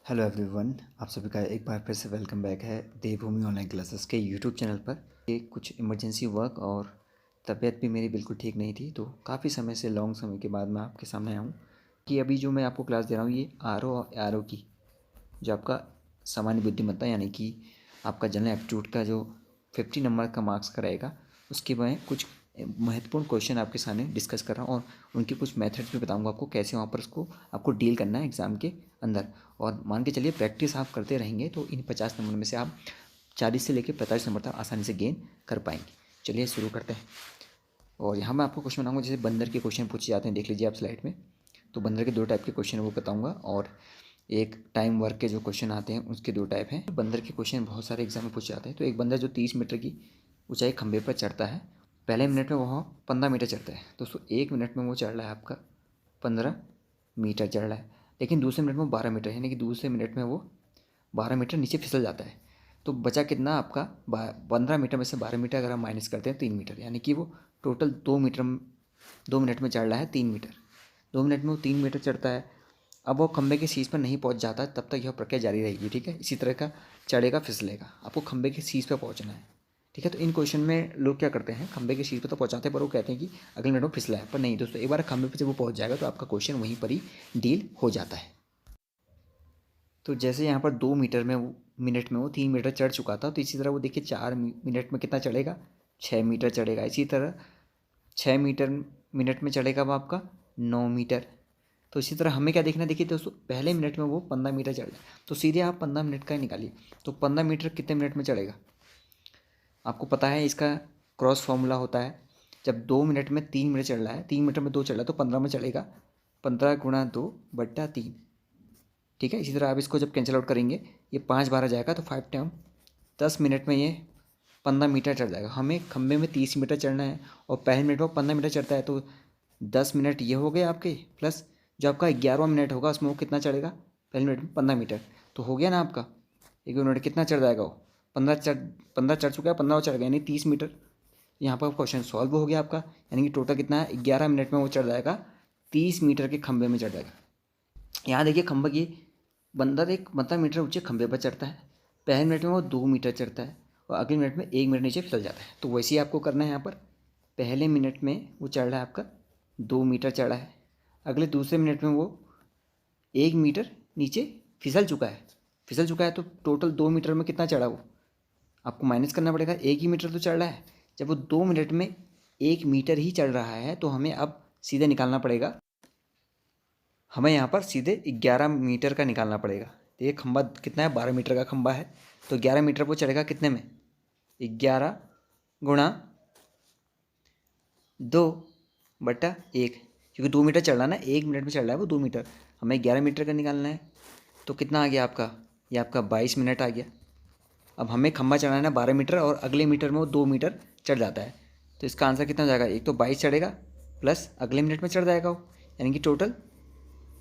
Hello everyone, आप सभी का एक बार फिर से वेलकम बैक है देवभूमि ऑनलाइन क्लासेस के यूट्यूब चैनल पर। ये कुछ इमरजेंसी वर्क और तबीयत भी मेरी बिल्कुल ठीक नहीं थी, तो काफ़ी समय से लॉन्ग समय के बाद मैं आपके सामने आया हूँ कि अभी जो मैं आपको क्लास दे रहा हूँ ये आर ओ की, जो आपका सामान्य बुद्धिमत्ता यानी कि आपका जनरल एप्टीट्यूड का जो 50 नंबर का मार्क्स का रहेगा, उसके मैं कुछ महत्वपूर्ण क्वेश्चन आपके सामने डिस्कस कर रहा हूँ और उनके कुछ मेथड्स भी बताऊँगा आपको, कैसे वहाँ पर उसको आपको डील करना है एग्ज़ाम के अंदर। और मान के चलिए प्रैक्टिस आप करते रहेंगे तो इन 50 नंबर में से आप 40 से लेकर 45 नंबर तक आसानी से गेन कर पाएंगे। चलिए शुरू करते हैं। और यहाँ मैं आपको क्वेश्चन बनाऊंगा, जैसे बंदर के क्वेश्चन पूछे जाते हैं, देख लीजिए आप स्लाइड में। तो बंदर के दो टाइप के क्वेश्चन वो बताऊंगा, और एक टाइम वर्क के जो क्वेश्चन आते हैं उसके दो टाइप हैं। बंदर के क्वेश्चन बहुत सारे एग्जाम में पूछे जाते हैं। तो एक बंदर जो 30 मीटर की ऊंचाई खंभे पर चढ़ता है, पहले मिनट में वह 15 मीटर चढ़ता है। दोस्तों 1 मिनट में वो चढ़ रहा है आपका 15 मीटर चढ़ रहा है, लेकिन दूसरे मिनट में 12 मीटर, यानी कि दूसरे मिनट में वो 12 मीटर नीचे फिसल जाता है। तो बचा कितना आपका 15 मीटर में से 12 मीटर अगर हम माइनस करते हैं 3 मीटर, यानी कि वो टोटल 2 मीटर 2 मिनट में चढ़ रहा है 3 मीटर। 2 मिनट में वो 3 मीटर चढ़ता है। अब वो खंबे के शीश पर नहीं पहुंच जाता, तब तक यह प्रक्रिया जारी रहेगी। ठीक है, इसी तरह का चढ़ेगा फिसलेगा, आपको खंबे के शीश पर पहुंचना है। ठीक है, तो इन क्वेश्चन में लोग क्या करते हैं, खंबे के शीश पर तो पहुंचाते हैं पर वो कहते हैं कि अगले मिनट में फिसला है। पर नहीं दोस्तों, एक बार खंबे पर जब वो पहुंच जाएगा तो आपका क्वेश्चन वहीं पर ही डील हो जाता है। तो जैसे यहाँ पर 2 मीटर में वो मिनट में वो 3 मीटर चढ़ चुका था, तो इसी तरह वो देखिए 4 मिनट में कितना चढ़ेगा, 6 मीटर चढ़ेगा। इसी तरह 6 मीटर मिनट में चढ़ेगा वो आपका 9 मीटर। तो इसी तरह हमें क्या देखना है, देखिए दोस्तों पहले मिनट में वो 15 मीटर चढ़ रहा है, तो सीधे आप 15 मिनट का ही निकालिए। तो 15 मीटर कितने मिनट में चढ़ेगा, आपको पता है इसका क्रॉस फॉर्मूला होता है। जब 2 मिनट में 3 मीटर चढ़ रहा है, 3 मीटर में 2 चढ़ रहा है, तो 15 में चढ़ेगा 15 × 2/3। ठीक है, इसी तरह आप इसको जब कैंसिल आउट करेंगे, ये 5 बार आ जाएगा, तो 5 टाइम 10 मिनट में ये 15 मीटर चढ़ जाएगा। हमें खंबे में 30 मीटर चढ़ना है और पहले मिनट में 15 मीटर चढ़ता है, तो 10 मिनट ये हो गए आपके, प्लस जो आपका 11वां मिनट होगा उसमें वो कितना चढ़ेगा, पहले मिनट में 15 मीटर। तो हो गया ना आपका, एक मिनट कितना चढ़ जाएगा वो, 15 चढ़ चुका है, 15 चढ़ गया, यानी 30 मीटर। यहाँ पर क्वेश्चन सॉल्व हो गया आपका, यानी कि टोटल कितना है, 11 मिनट में वो चढ़ जाएगा 30 मीटर के खंबे में चढ़ जाएगा। यहाँ देखिए खंबा की बंदर एक 15 मीटर ऊंचे खंबे पर चढ़ता है, पहले मिनट में वो 2 मीटर चढ़ता है और अगले मिनट में 1 मिनट नीचे फिसल जाता है। तो वैसे ही आपको करना है। यहाँ पर पहले मिनट में वो चढ़ रहा है आपका 2 मीटर चढ़ा है, अगले दूसरे मिनट में वो 1 मीटर नीचे फिसल चुका है। तो टोटल 2 मीटर में कितना चढ़ा वो, आपको माइनस करना पड़ेगा। 1 ही मीटर तो चढ़ रहा है, जब वो 2 मिनट में 1 मीटर ही चढ़ रहा है तो हमें अब सीधे निकालना पड़ेगा, हमें यहाँ पर सीधे 11 मीटर का निकालना पड़ेगा। तो ये खंबा कितना है, 12 मीटर का खंबा है, तो 11 मीटर वो चढ़ेगा कितने में, 11 × 2/1, क्योंकि 2 मीटर चढ़ रहा है ना, 1 मिनट में चढ़ रहा है वो 2 मीटर, हमें 11 मीटर का निकालना है। तो कितना आ गया आपका, ये आपका 22 मिनट आ गया। अब हमें खंबा चढ़ाना है 12 मीटर और अगले मीटर में वो 2 मीटर चढ़ जाता है, तो इसका आंसर कितना हो जाएगा, एक तो 22 चढ़ेगा प्लस अगले मिनट में चढ़ जाएगा वो, यानी कि टोटल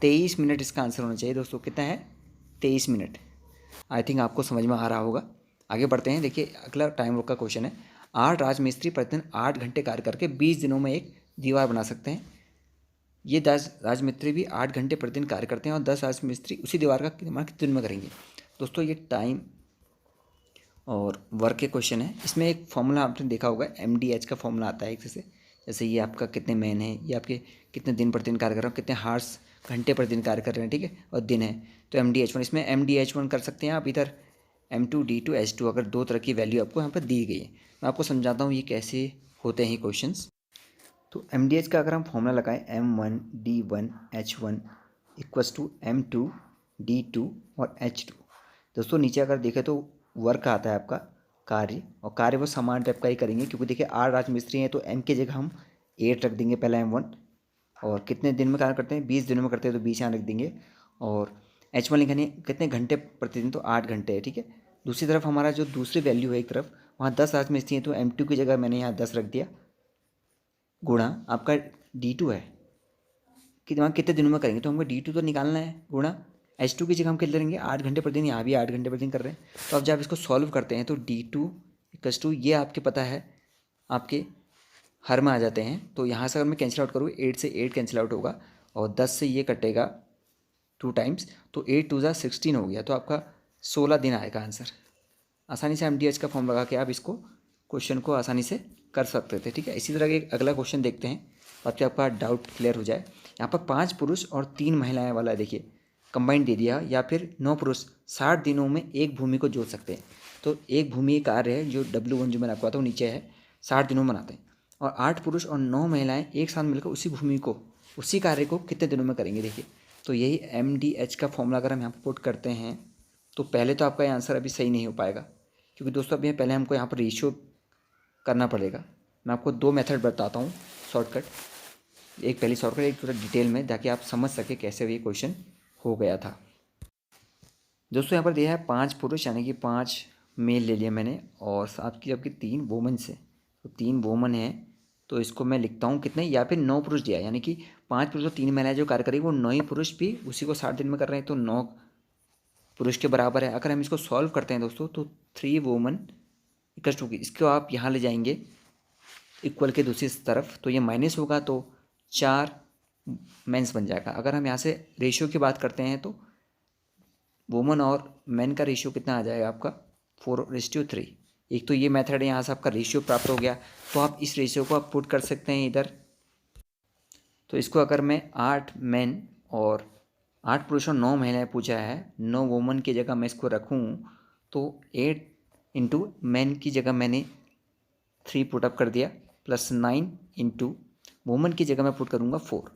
23 मिनट इसका आंसर होना चाहिए। दोस्तों कितना है, 23 मिनट। आई थिंक आपको समझ में आ रहा होगा। आगे बढ़ते हैं। देखिए अगला टाइम वर्क का क्वेश्चन है। 8 राजमिस्त्री प्रतिदिन 8 घंटे कार्य करके 20 दिनों में एक दीवार बना सकते हैं। ये 10 राजमिस्त्री भी 8 घंटे प्रतिदिन कार्य करते हैं और 10 राजमिस्त्री उसी दीवार का निर्माण कितने दिन में करेंगे। दोस्तों ये टाइम और वर्क के क्वेश्चन है। इसमें एक फॉर्मूला आपने देखा होगा, MDH का फॉर्मूला आता है एक जैसे ये आपका कितने मैन है, ये आपके कितने दिन प्रतिदिन कार्य कर रहे हो, कितने हार्स घंटे प्रतिदिन कार्य कर रहे हैं, ठीक है, और दिन है। तो MDH1, इसमें MDH1 कर सकते हैं आप इधर M2 D2 H2, अगर दो तरह की वैल्यू आपको यहाँ पर दी गई है। मैं आपको समझाता हूँ ये कैसे होते हैं क्वेश्चंस। तो MDH का अगर हम फॉर्मूला लगाएं, M1 D1 H1 equals to M2 D2 और H2। दोस्तों नीचे अगर देखें तो वर्क आता है आपका कार्य, और कार्य वो समान टाइप का ही करेंगे, क्योंकि देखिए 8 राजमिस्त्री हैं तो M की जगह हम 8 रख देंगे पहला M1, और कितने दिन में कार्य करते हैं, 20 दिनों में करते हैं तो 20 यहाँ रख देंगे, और H1 लिखने कितने घंटे प्रतिदिन, तो 8 घंटे है, ठीक है। दूसरी तरफ हमारा जो दूसरी वैल्यू है एक तरफ, वहाँ 10 राजमिस्त्री हैं तो M2 की जगह मैंने यहाँ 10 रख दिया, गुणा आपका D2 है कि वहाँ कितने दिनों में करेंगे, तो हमको D2 तो निकालना है, गुणा H2 की जगह हम कितने करेंगे, 8 घंटे प्रतिदिन, यहाँ भी 8 घंटे प्रतिदिन कर रहे हैं। तो अब जब इसको सॉल्व करते हैं तो D2 इक्वस टू, ये आपके पता है आपके हर में आ जाते हैं, तो यहाँ से अगर मैं कैंसिल आउट करूँ 8 से 8 कैंसिल आउट होगा और 10 से ये कटेगा 2 टाइम्स, तो 8 2 16 हो गया, तो आपका 16 दिन आएगा आंसर। आसानी से MDH का फॉर्म लगा के आप इसको क्वेश्चन को आसानी से कर सकते थे, ठीक है। इसी तरह एक अगला क्वेश्चन देखते हैं ताकि आपका डाउट क्लियर हो जाए। यहाँ पर 5 पुरुष और 3 महिलाएं वाला देखिए कंबाइंड दे दिया, या फिर 9 पुरुष 60 दिनों में एक भूमि को जोत सकते हैं। तो एक भूमि एक कार्य है जो W1 जो मैंने आपको बताया वो नीचे है, 60 दिनों में बनाते हैं। और 8 पुरुष और 9 महिलाएं एक साथ मिलकर उसी भूमि को, उसी कार्य को कितने दिनों में करेंगे। देखिए तो यही MDH का फॉर्मूला अगर हम यहाँ पर पुट करते हैं तो पहले तो आपका ये आंसर अभी सही नहीं हो पाएगा, क्योंकि दोस्तों अभी पहले हमको यहाँ पर रेशियो करना पड़ेगा। मैं आपको 2 मेथड बताता हूँ शॉर्टकट, एक पहली शॉर्टकट, एक थोड़ा डिटेल में, ताकि आप समझ सके कैसे ये क्वेश्चन हो गया था। दोस्तों यहाँ पर दिया है 5 पुरुष यानी कि 5 मेल ले लिया मैंने, और आपकी जबकि 3 वोमन से, तो 3 वोमन है, तो इसको मैं लिखता हूँ कितने, या फिर 9 पुरुष दिया, यानी कि 5 पुरुष और 3 महिलाएं जो कार्य करेंगे वो 9 ही पुरुष भी उसी को 60 दिन में कर रहे हैं, तो 9 पुरुष के बराबर है। अगर हम इसको सॉल्व करते हैं दोस्तों तो 3 वोमन इक्वल टू, इसको आप यहाँ ले जाएंगे इक्वल के दूसरी तरफ, तो ये माइनस होगा तो 4 मेंस बन जाएगा। अगर हम यहाँ से रेशियो की बात करते हैं तो वुमन और मैन का रेशियो कितना आ जाएगा आपका 4:3। एक तो ये मेथड है, यहाँ से आपका रेशियो प्राप्त हो गया, तो आप इस रेशियो को आप पुट कर सकते हैं इधर। तो इसको अगर मैं 8 मैन और 8 पुरुष और 9 महिलाएं पूछा है, 9 वुमन की जगह मैं इसको रखूँ तो 8 इंटू मैन की जगह मैंने 3 पुटअप कर दिया, प्लस 9 इंटू वुमन की जगह मैं पुट करूँगा 4।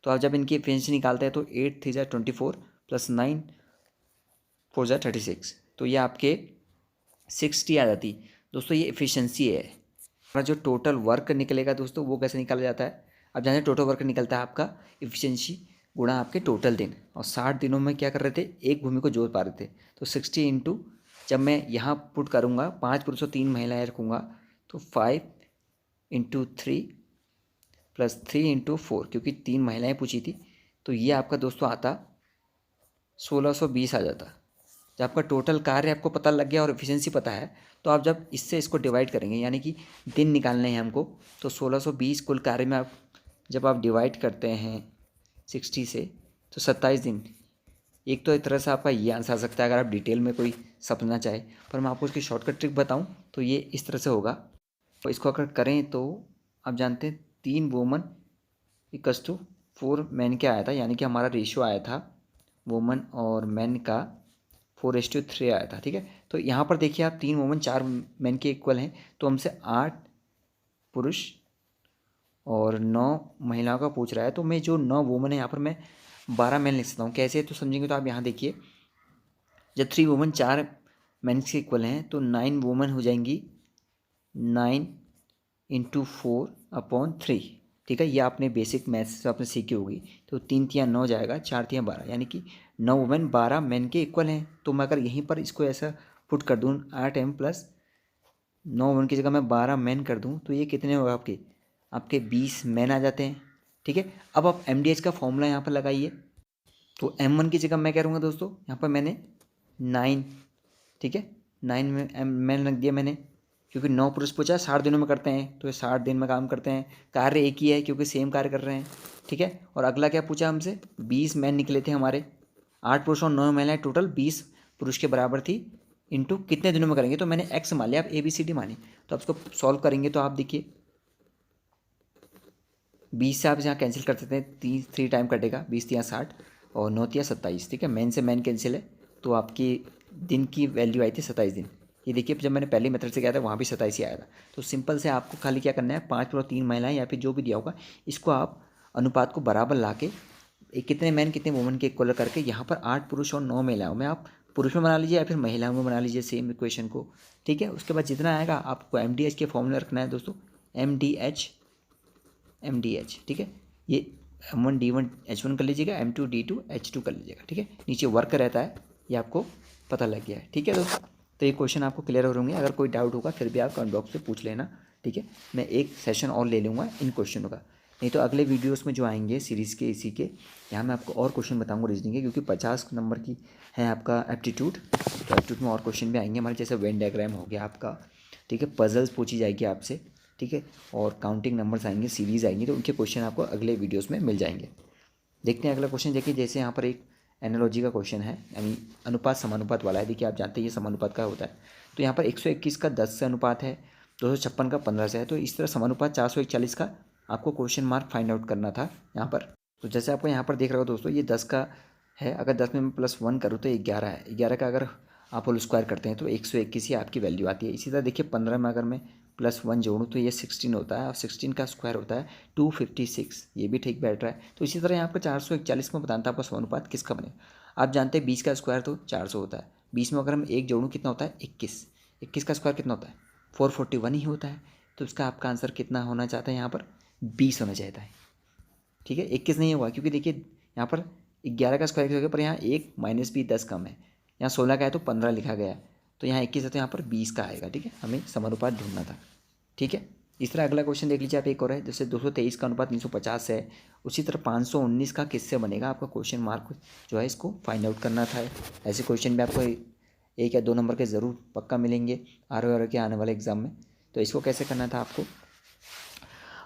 तो आप जब इनकी एफिशिएंसी निकालते हैं तो 8 3 जा 24 प्लस 9 4 जा 36, तो ये आपके 60 आ जाती। दोस्तों ये एफिशिएंसी है। हमारा जो टोटल वर्क निकलेगा दोस्तों वो कैसे निकाला जाता है, अब जानते हैं टोटल वर्क निकलता है आपका एफिशिएंसी गुणा आपके टोटल दिन, और 60 दिनों में क्या कर रहे थे, एक भूमि को जोत पा रहे थे। तो 60 इंटू, जब मैं यहाँ पुट करूँगा 5 पुरुष और 3 महिलाएं रखूँगा तो 5 इंटू 3 प्लस 3 इंटू 4, क्योंकि 3 महिलाएं पूछी थी, तो ये आपका दोस्तों आता 1620 आ जाता। जब आपका टोटल कार्य आपको पता लग गया और एफिशिएंसी पता है, तो आप जब इससे इसको डिवाइड करेंगे, यानी कि दिन निकालने हैं हमको, तो 1620 कुल कार्य में आप जब आप डिवाइड करते हैं 60 से तो 27 दिन। एक तो एक तरह से आपका ये आंसर आ सकता है अगर आप डिटेल में कोई समझना चाहे, पर मैं आपको इसकी शॉर्टकट ट्रिक बताऊं तो ये इस तरह से होगा। तो इसको अगर करें तो आप जानते हैं 3 वुमन इक्वल्स टू 4 मैन क्या आया था, यानी कि हमारा रेशियो आया था वुमन और मैन का 4:3 आया था, ठीक है। तो यहाँ पर देखिए आप 3 वुमन 4 मैन के इक्वल हैं, तो हमसे 8 पुरुष और 9 महिलाओं का पूछ रहा है, तो मैं जो 9 वुमन है यहाँ पर मैं 12 मैन लिख सकता हूँ। कैसे तो समझेंगे, तो आप यहाँ देखिए जब 3 वुमन 4 मैन के इक्वल हैं तो 9 वुमन हो जाएंगी 9 इंटू 4/3, ठीक है। ये आपने बेसिक मैथ्स से आपने सीखी होगी। तो 3 तियाँ 9 जाएगा, 4 तियाँ 12, यानी कि 9 वुमेन 12 मैन के इक्वल हैं। तो मैं अगर यहीं पर इसको ऐसा पुट कर दूँ 8m प्लस 9 वुमेन की जगह मैं 12 मैन कर दूँ, तो ये कितने होगा आपके 20 मैन आ जाते हैं, ठीक है। अब आप MDH का फॉर्मूला यहाँ पर लगाइए, तो M1 की जगह मैं क्या करूँगा दोस्तों, यहाँ पर मैंने 9, ठीक है, 9 में मैन रख दिया मैंने, क्योंकि 9 पुरुष पूछा 60 दिनों में करते हैं, तो ये 60 दिन में काम करते हैं। कार्य एक ही है क्योंकि सेम कार्य कर रहे हैं, ठीक है। और अगला क्या पूछा हमसे, 20 मैन निकले थे हमारे, 8 पुरुष और 9 महिलाएं, टोटल 20 पुरुष के बराबर थी, इंटू कितने दिनों में करेंगे, तो मैंने x मान लिया, आप ABCD मानी। तो आप इसको सॉल्व करेंगे तो आप देखिए 20 से आप यहाँ कैंसिल कर सकते हैं, 3 टाइम कटेगा, 20 तियाँ 60 और 9 तियाँ 27, ठीक है। मैन से मैन कैंसिल है, तो आपकी दिन की वैल्यू आई थी 27 दिन। ये देखिए जब मैंने पहले मेथड से किया था वहाँ भी 27 ही आया था। तो सिंपल से आपको खाली क्या करना है, 5 पुरुष 3 महिलाएं या फिर जो भी दिया होगा, इसको आप अनुपात को बराबर ला के कितने मैन कितने वुमन के इक्वल करके यहाँ पर 8 पुरुष और 9 महिलाओं में आप पुरुष में बना लीजिए या फिर महिलाओं में बना लीजिए सेम इक्वेशन को, ठीक है। उसके बाद जितना आएगा आपको MDH के फॉर्मूला रखना है दोस्तों, MDH, ठीक है। ये M1 D1 H1 कर लीजिएगा, M2 D2 H2 कर लीजिएगा, ठीक है। नीचे वर्क रहता है, ये आपको पता लग गया है, ठीक है दोस्तों। तो ये क्वेश्चन आपको क्लियर हो होंगे। अगर कोई डाउट होगा फिर भी आप कमेंट बॉक्स में पूछ लेना, ठीक है। मैं एक सेशन और ले लूँगा इन क्वेश्चनों का, नहीं तो अगले वीडियोस में जो आएंगे सीरीज़ के इसी के, यहाँ मैं आपको और क्वेश्चन बताऊँगा रीजनिंग के, क्योंकि 50 नंबर की है आपका एप्टीट्यूड, तो एप्टीट्यूड में और क्वेश्चन भी आएंगे हमारे, जैसे वेन डायग्राम हो गया आपका, ठीक है, पजल्स पूछी जाएगी आपसे, ठीक है, और काउंटिंग नंबर्स आएंगे, सीरीज़ आएंगी, तो उनके क्वेश्चन आपको अगले वीडियोज़ में मिल जाएंगे। देखते हैं अगला क्वेश्चन। देखिए जैसे यहाँ पर एक एनालॉजी का क्वेश्चन है, यानी अनुपात समानुपात वाला है। देखिए आप जानते हैं ये समानुपात का होता है। तो यहाँ पर 121 का 10 से अनुपात है, 256 का 15 से है। तो इस तरह समानुपात 441 का आपको क्वेश्चन मार्क फाइंड आउट करना था यहाँ पर। तो जैसे आपको यहाँ पर देख रहे हो दोस्तों, ये 10 का है, अगर 10 में मैं +1 करूँ तो 11 है। 11 का अगर आप होल स्क्वायर करते हैं तो 121 ही आपकी वैल्यू आती है। इसी तरह देखिए 15 में अगर मैं +1 जोड़ूँ तो ये 16 होता है, और 16 का स्क्वायर होता है 256। ये भी ठीक बैठ रहा है। तो इसी तरह यहाँ पर 441 में बताना था आपका समानुपात किसका बनेगा। आप जानते हैं 20 का स्क्वायर तो 400 होता है। 20 में अगर हम 1 जोड़ूँ कितना होता है 21। 21 का स्क्वायर कितना होता है 441 ही होता है। तो इसका आपका आंसर कितना होना चाहता है यहाँ पर 20 होना चाहता है। ठीक है, 21 नहीं हुआ क्योंकि देखिए यहाँ पर 11 का स्क्वायर हो गया, पर यहाँ 1 माइनस भी 10 कम है। यहाँ 16 का है तो 15 लिखा गया है, तो यहाँ 21 है तो यहाँ पर 20 का आएगा। ठीक है, हमें समानुपात ढूंढना था। ठीक है, इस तरह अगला क्वेश्चन देख लीजिए आप, एक और है। जैसे 223 का अनुपात 350 है, उसी तरह 519 का किससे बनेगा। आपका क्वेश्चन मार्क जो है इसको फाइंड आउट करना था। ऐसे क्वेश्चन भी आपको 1 या 2 नंबर के ज़रूर पक्का मिलेंगे आर के आने वाले एग्जाम में। तो इसको कैसे करना था आपको,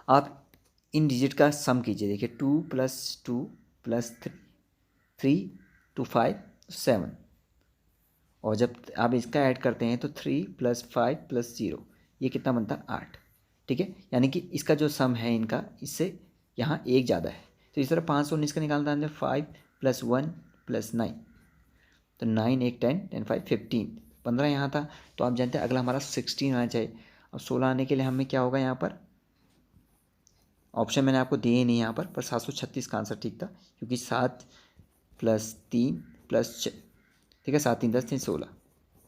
आप इन डिजिट का सम कीजिए। देखिए 2 + 2 + 3 2 5 7, और जब आप इसका ऐड करते हैं तो 3 + 5 + 0, ये कितना बनता है 8। ठीक है, यानी कि इसका जो सम है इनका, इससे यहाँ 1 ज़्यादा है। तो इस तरह 519 का निकालना है 5 + 1 + 9, तो 9 1 10 10 5 15, 15 यहाँ था। तो आप जानते हैं अगला हमारा 16 आना चाहिए। अब 16 आने के लिए हमें क्या होगा, यहाँ पर ऑप्शन मैंने आपको दिए नहीं यहाँ पर 736 का आंसर ठीक था, क्योंकि 7 + 3 + ठीक है 7 3 10 3 16।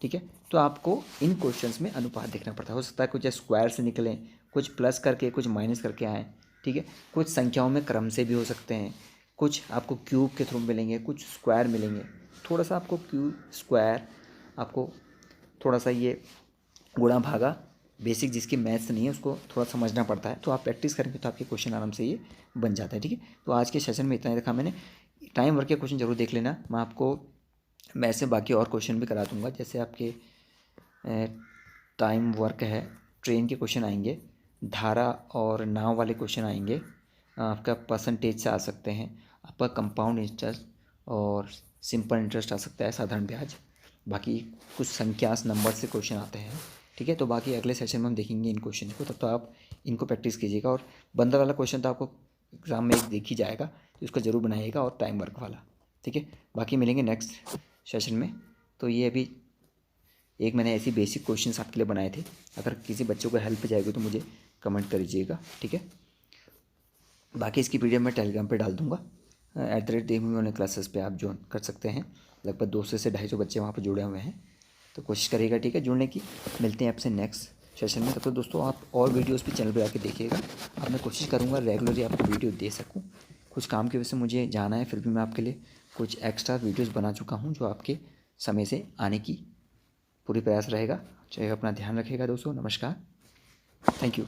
ठीक है, तो आपको इन क्वेश्चंस में अनुपात देखना पड़ता है। हो सकता है कुछ स्क्वायर से निकलें, कुछ प्लस करके, कुछ माइनस करके आएँ। ठीक है, कुछ संख्याओं में क्रम से भी हो सकते हैं, कुछ आपको क्यूब के थ्रू मिलेंगे, कुछ स्क्वायर मिलेंगे। थोड़ा सा आपको क्यूब स्क्वायर, आपको थोड़ा सा ये गुणा भागा बेसिक जिसकी मैथ्स नहीं है उसको थोड़ा समझना पड़ता है। तो आप प्रैक्टिस करेंगे तो आपके क्वेश्चन आराम से ये बन जाता है। ठीक है, तो आज के सेशन में इतना ही रखा मैंने। टाइम वर्क के क्वेश्चन जरूर देख लेना, मैं आपको ऐसे बाकी और क्वेश्चन भी करा दूँगा। जैसे आपके टाइम वर्क है, ट्रेन के क्वेश्चन आएंगे, धारा और नाव वाले क्वेश्चन आएंगे, आपका परसेंटेज से आ सकते हैं, आपका कंपाउंड इंटरेस्ट और सिंपल इंटरेस्ट आ सकता है, साधारण ब्याज। बाकी कुछ संख्यास नंबर से क्वेश्चन आते हैं। ठीक है, तो बाकी अगले सेशन में हम देखेंगे इन क्वेश्चन को, तब तो आप इनको प्रैक्टिस कीजिएगा। और बंदर वाला क्वेश्चन तो आपको एग्ज़ाम में एक देख ही जाएगा, तो उसको ज़रूर बनाइएगा, और टाइम वर्क वाला। ठीक है, बाकी मिलेंगे नेक्स्ट सेशन में। तो ये अभी एक मैंने ऐसी बेसिक क्वेश्चंस आपके लिए बनाए थे। अगर किसी बच्चों को हेल्प जाएगी तो मुझे कमेंट कर दीजिएगा। ठीक है, बाकी इसकी पीडीएफ मैं टेलीग्राम पे डाल दूँगा, @देवभूमि ऑनलाइन क्लासेस पे आप ज्वाइन कर सकते हैं। लगभग 200 से 250 बच्चे वहाँ पर जुड़े हुए हैं, तो कोशिश करिएगा। ठीक है, जुड़ने की। मिलते हैं आपसे नेक्स्ट सेशन में। तब तो दोस्तों आप और वीडियोस भी चैनल पे आके देखिएगा। अब मैं कोशिश करूँगा रेगुलरली आपको वीडियो दे सकूँ। कुछ काम की वजह से मुझे जाना है, फिर भी मैं आपके लिए कुछ एक्स्ट्रा वीडियोज़ बना चुका हूँ जो आपके समय से आने की पूरी प्रयास रहेगा। चाहे अपना ध्यान रखिएगा दोस्तों। नमस्कार, थैंक यू।